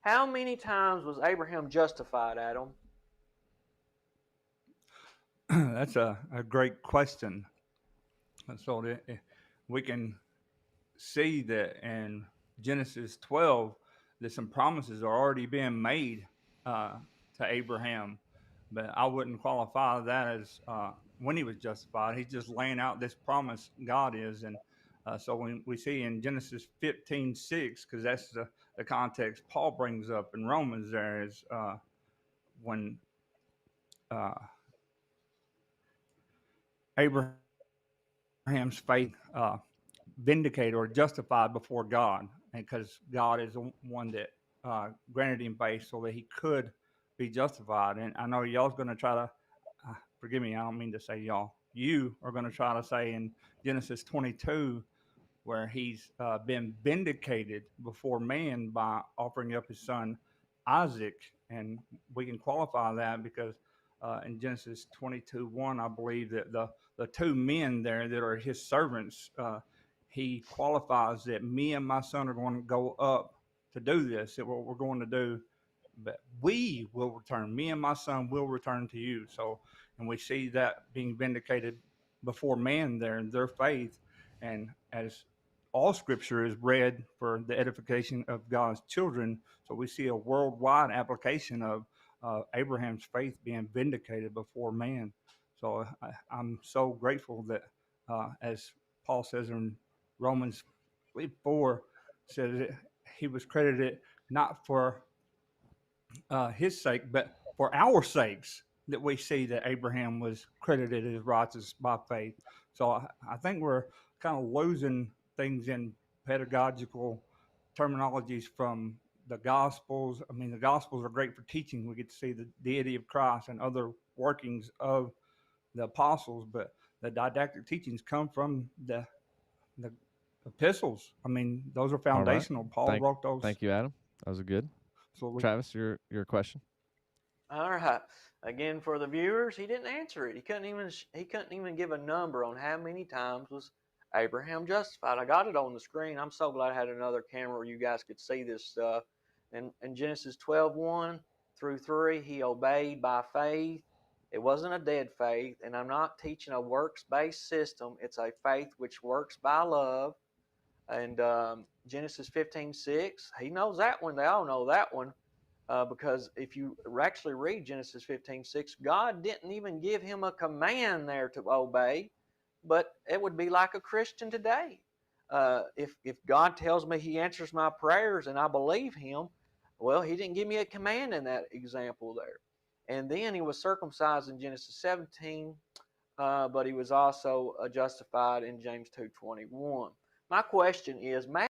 How many times was Abraham justified, Adam? That's a great question. So we can see that in Genesis 12 that some promises are already being made uh, to Abraham, but I wouldn't qualify that as when he was justified. He's just laying out this promise God is, and so when we see in Genesis 15:6, because that's the context Paul brings up in Romans, there is when uh, Abraham's faith vindicated or justified before God, and because God is the one that granted him faith so that he could be justified. And I know y'all's going to try to forgive me. I don't mean to say y'all. You are going to try to say in Genesis 22 where he's been vindicated before man by offering up his son Isaac, and we can qualify that because in Genesis 22:1, I believe that the two men there that are his servants, he qualifies that me and my son are going to go up to do this. That what we're going to do, but we will return. Me and my son will return to you. So, and we see that being vindicated before man there in their faith, and as all scripture is read for the edification of God's children. So we see a worldwide application of Abraham's faith being vindicated before man. So I'm so grateful that, as Paul says in Romans 4, says that he was credited not for his sake, but for our sakes, that we see that Abraham was credited as righteous by faith. So I think we're kind of losing things in pedagogical terminologies from the Gospels. I mean, the Gospels are great for teaching. We get to see the deity of Christ and other workings of the apostles, but the didactic teachings come from the epistles. I mean, those are All right. foundational. Paul Thank wrote those. thank you, Adam. That was a good. So we, Travis, your question. All right. Again, for the viewers, he didn't answer it. He couldn't even give a number on how many times was Abraham justified. I got it on the screen. I'm so glad I had another camera where you guys could see this stuff. In Genesis 12:1 through 3, he obeyed by faith. It wasn't a dead faith, and I'm not teaching a works-based system. It's a faith which works by love. And Genesis 15:6, he knows that one. They all know that one. Because if you actually read Genesis 15:6, God didn't even give him a command there to obey, but it would be like a Christian today. If God tells me he answers my prayers and I believe him, well, he didn't give me a command in that example there. And then he was circumcised in Genesis 17, but he was also justified in James 2:21. My question is,